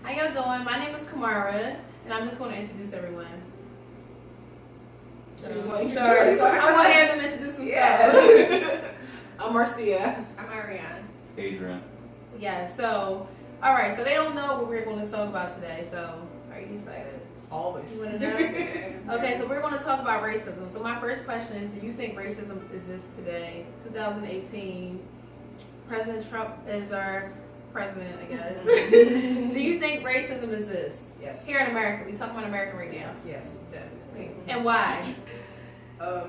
How y'all doing? My name is Kamara, and I'm just going to introduce everyone. Sorry, I want to have them introduce themselves. I'm Marcia. I'm Ariane. Adrian. Yeah, so, all right, so they don't know what we're going to talk about today, so are you excited? Always. You want to know? Okay, so we're going to talk about racism. So my first question is, do you think racism exists today, 2018? President Trump is our president, I guess. Do you think racism exists? Yes. Here in America. We're talking about America right now. Yes, definitely. And why?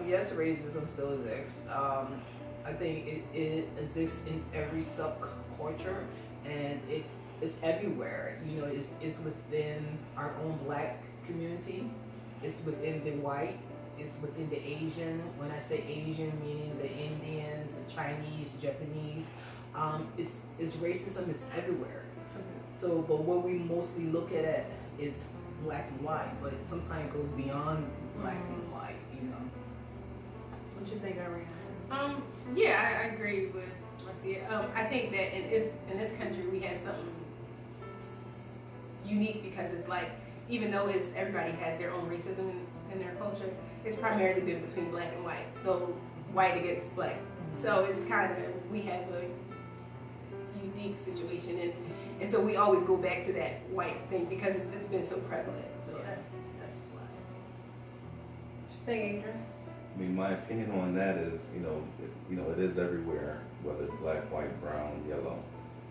Yes, racism still exists. I think it exists in every subculture, and it's everywhere. You know, it's within our own black community. It's within the white. It's within the Asian. When I say Asian, meaning the Indians, the Chinese, Japanese. It's racism is everywhere. So, but what we mostly look at it is black and white, but sometimes it goes beyond black and white. You know. What you think, Ariana? Yeah, I agree with Marcia. I think that in this country we have something unique because it's like, even though everybody has their own racism in their culture, it's primarily been between black and white. So white against black. So it's kind of, we have a unique situation, and so we always go back to that white thing because it's been so prevalent. So that's why. What you think, Adrian? I mean, my opinion on that is, it is everywhere, whether black, white, brown, yellow.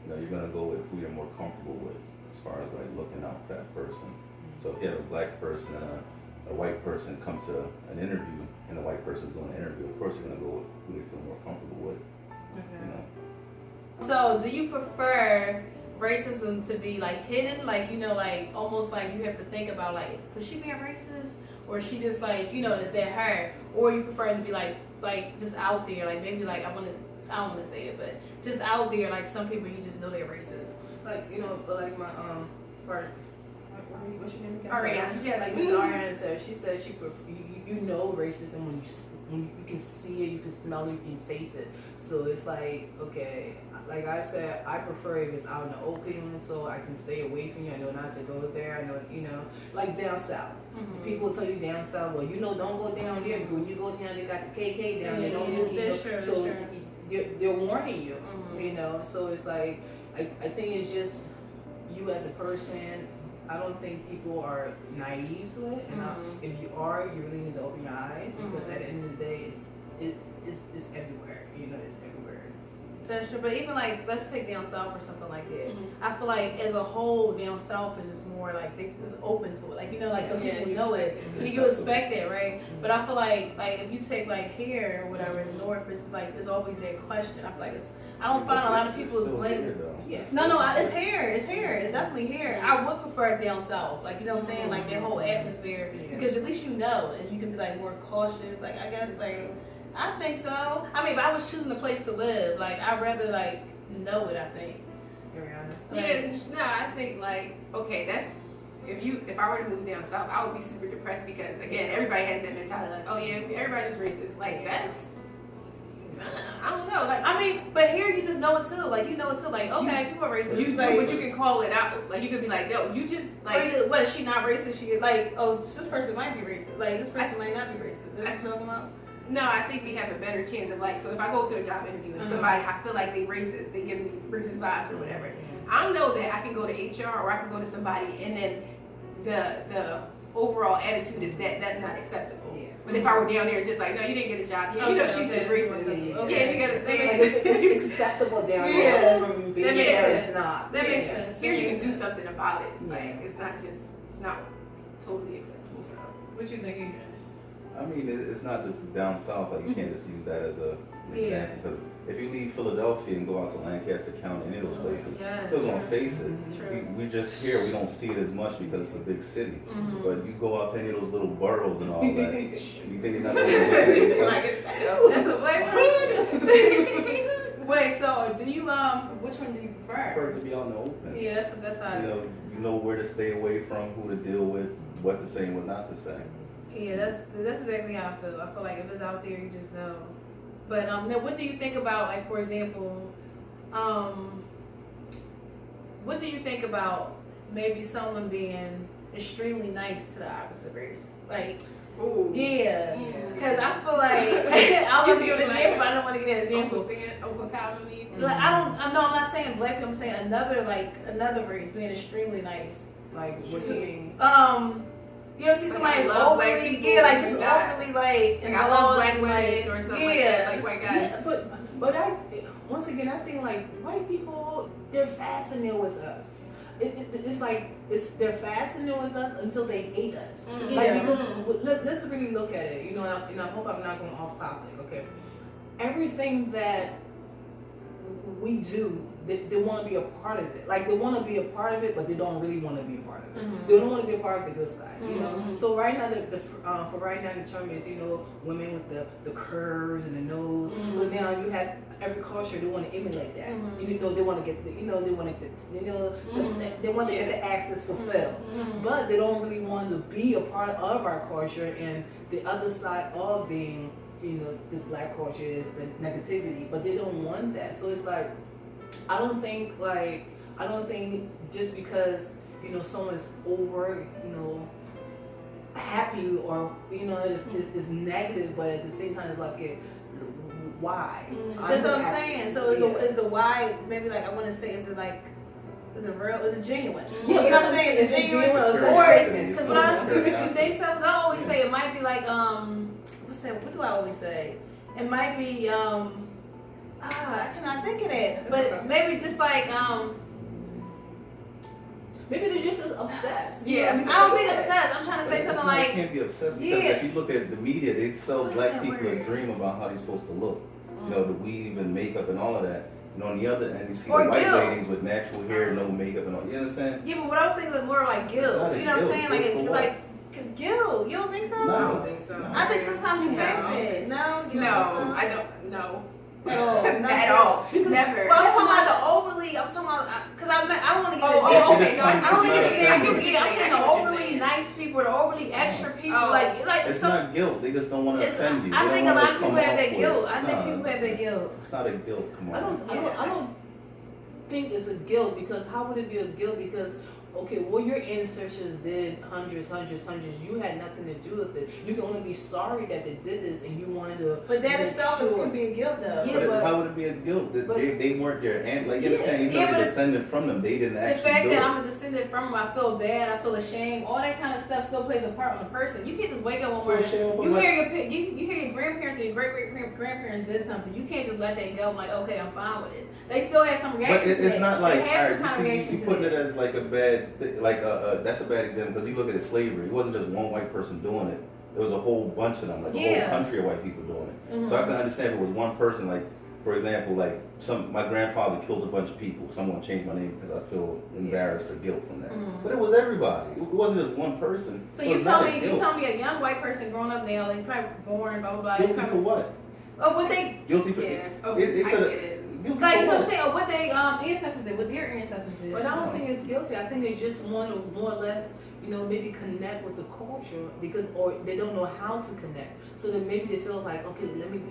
You're gonna go with who you're more comfortable with, as far as like looking out for that person. So if you have a black person and a white person comes to an interview, and the white person's doing an interview, of course you're gonna go with who they feel more comfortable with. Okay. So, do you prefer racism to be like hidden, like like almost like you have to think about like, could she be a racist, or is she just like is that her, or you prefer it to be like just out there, like maybe like I don't want to say it, but just out there, like some people you just know they're racist. Like like my part. What's your name again? Ariana. Yes. Like Miss Ariana said, she said you know racism when you can see it, you can smell it, you can taste it. So it's like, okay, like I said, I prefer if it's out in the open, so I can stay away from you. I know not to go there. I know, like down south. Mm-hmm. People tell you down south, well, don't go down there. When you go down, they got the KK down there. Don't That's true. So That's true. they're warning you. Mm-hmm. So it's like, I think it's just you as a person. I don't think people are naive to it, and if you are, you really need to open your eyes because at the end of the day, it's everywhere. It's everywhere. That's true, but even like let's take down south or something like that. I feel like as a whole, down south is just more like it's open to it. Like like some people know it, you expect it, right? But I feel like if you take like here or whatever in the north, it's like there's always that question. I feel like I don't find a lot of people's blame. Yes. No, it's here. It's here. It's definitely here. I would prefer it down south. Like, what I'm saying? Like, that whole atmosphere. Because at least and you can be, like, more cautious. Like, I guess, like, I think so. I mean, if I was choosing a place to live, like, I'd rather, like, know it, I think. Ariana? I think, like, okay, that's, if I were to move down south, I would be super depressed because, again, everybody has that mentality, like, oh, yeah, everybody's racist. Like, that's, I don't know. Like, I mean, but here you just know it too. Like, like, okay, people are racist. You do, like, but you can call it out. Like, you could be like, no, you just like. What is she not racist? She like, oh, this person might be racist. Like, this person might not be racist. Is what you're talking about? No, I think we have a better chance of like. So if I go to a job interview and somebody, I feel like they racist, they give me racist vibes or whatever. I know that I can go to HR or I can go to somebody, and then the overall attitude is that that's not acceptable. But if I were down there, it's just like, no, you didn't get a job. Yeah, she's just racist. Okay, you got to say it's acceptable down there from being there. It's not. That makes sense. Here you can do something about it. Like it's not totally acceptable. So, what you think, Adrian? I mean, it's not just down south. Like you can't just use that as an example because if you leave Philadelphia and go out to Lancaster County, any of those places, still gonna face it. We just here, we don't see it as much because it's a big city. But you go out to any of those little boroughs and all that, you think they're not gonna That's a black food. Wait, so do you which one do you prefer? I prefer to be out in the open. Yeah, that's how. You know where to stay away from, who to deal with, what to say and what not to say. Yeah, that's exactly how I feel. I feel like if it's out there, you just know. But now, what do you think about, like, for example, what do you think about maybe someone being extremely nice to the opposite race. Like, Ooh. yeah. Yeah. Because I feel like, I want to give an example, but I don't want to give an example. Uncle Tyler me. Like, I'm not saying black people, I'm saying another race being extremely nice. Like, what do you mean? You ever see Like, somebody I that's love black overly, people, yeah, like just just die. overly like, Like, I love black indulged, women or something like that, like white guys. Yeah, but once again, I think like white people, they're fascinated with us. It's like they're fascinated with us until they hate us. Mm. Like Yeah. because let's really look at it. You know, I hope I'm not going off topic. Okay, everything that we do, they want to be a part of it. Like they want to be a part of it, but they don't really want to be a part of it. Mhm. They don't want to be a part of the good side. You know. Mhm. So right now, for right now, the term is women with the curves and the nose. So Mhm. now you have every culture they want to emulate that. Mhm. You know they want to get they want to get Mhm. they want to get the access fulfilled. Mhm. But they don't really want to be a part of our culture, and the other side of being, this black culture is the negativity, but they don't want that. So it's like, I don't think just because, someone's over, happy or, is negative, but at the same time it's like, why? That's what I'm asking, saying. So is the why, maybe like I want to say, is it real? Is it genuine? Yeah, You know what I'm but saying? Is it genuine? or is Or it because when you think something, I always say it might be like what's that? What do I always say? It might be I cannot think of that. But maybe just like maybe they're just obsessed. Yeah, You know what I I'm don't think saying? obsessed. I'm trying to say But something it's not- like you can't be obsessed because Yeah. if you look at the media, they sell What's black that people word? a dream about how they're supposed to look. The weave and makeup and all of that. And on the other end, you see Or the white guilt. ladies with natural hair, no makeup and all. You understand? yeah, but what I was thinking was more like It's guilt. not a You know what I'm guilt. saying? Guilt for what? Like guilt. You don't think so? I No. don't think so. No. I think sometimes you No. have it. No, you No, don't think so? I don't. No. No, not At all. Because, Never. Well, I'm talking about the overly. I'm talking about because I don't want to get Oh, examples. okay. No, I don't want to get examples. I get Yeah, I'm what saying you're the saying. overly nice people, the overly extra people. Oh. Like It's some, not guilt. They just don't want to it's, offend you. They I don't think a wanna lot of people come have off that with- guilt. I think Nah, people have that guilt. It's not a guilt. Come on. I don't think it's a guilt, because how would it be a guilt? Because well, your ancestors did hundreds. You had nothing to do with it. You can only be sorry that they did this, and you wanted to. But that make itself sure. can be a guilt, though. Yeah, But how would it be a guilt that but- they weren't their aunt? Like, you Yeah. understand? Even Yeah, though but they're it's- descended from them, they didn't The actually fact do that it. I'm a descendant from them, I feel bad, I feel ashamed, all that kind of stuff still plays a part on the person. You can't just wake up one morning. You hear your grandparents or your great grandparents did something. You can't just let that go. I'm like, okay, I'm fine with it. They still have some But reaction. it's to not that. like, They have alright, some kind of you reaction see, you to putting that. it as like a bad, that's a bad example, because you look at it, slavery. It wasn't just one white person doing it. There was a whole bunch of them, like a Yeah. whole country of white people doing it. Mhm. So I can understand if it was one person, like, for example, like my grandfather killed a bunch of people. Someone changed my name because I feel embarrassed or guilt from that. Mhm. But it was everybody. It wasn't just one person. So It you was tell not a me, guilt. a young white person growing up now, they probably born, blah blah blah. Guilty they for probably, what? oh, what they Guilty for Yeah. Oh, it's I a- get it. guilty like, for you know what I'm what? saying? Or what they ancestors did, what their ancestors did. But I don't think it's guilty. I think they just want to more or less, maybe connect with the culture, or they don't know how to connect. So then maybe they feel like, okay, let me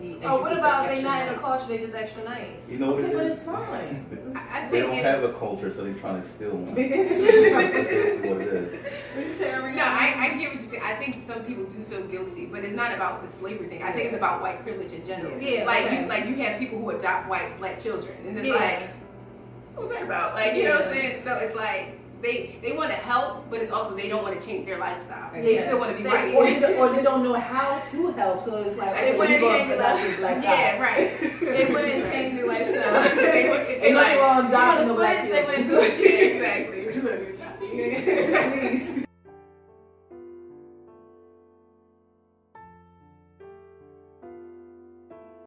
be. Oh, what about they extra not in nice. the culture? They just extra nice. You know what Okay, it but is? it's fine. I They think don't it's, have a culture, so they're trying to steal one. That's basically what it is. What you say, Ariana? No, I get what you're saying. I think some people do feel guilty, but it's not about the slavery thing. I think it's about white privilege in general. Yeah, Like okay. you have people who adopt black children, and it's Yeah. like, what's that about? Like, you know what I'm saying? So it's like they want to help, but it's also they don't want to change their lifestyle. They Yeah. still want to be They- white. Or they don't know how to help. So it's like, They okay, wouldn't we're gonna change put their out this black Yeah, child. right. They wouldn't change their lifestyle. Ain't nothing wrong You adopting wanna a black switch? They kid. wouldn't do it. Yeah, exactly. Please.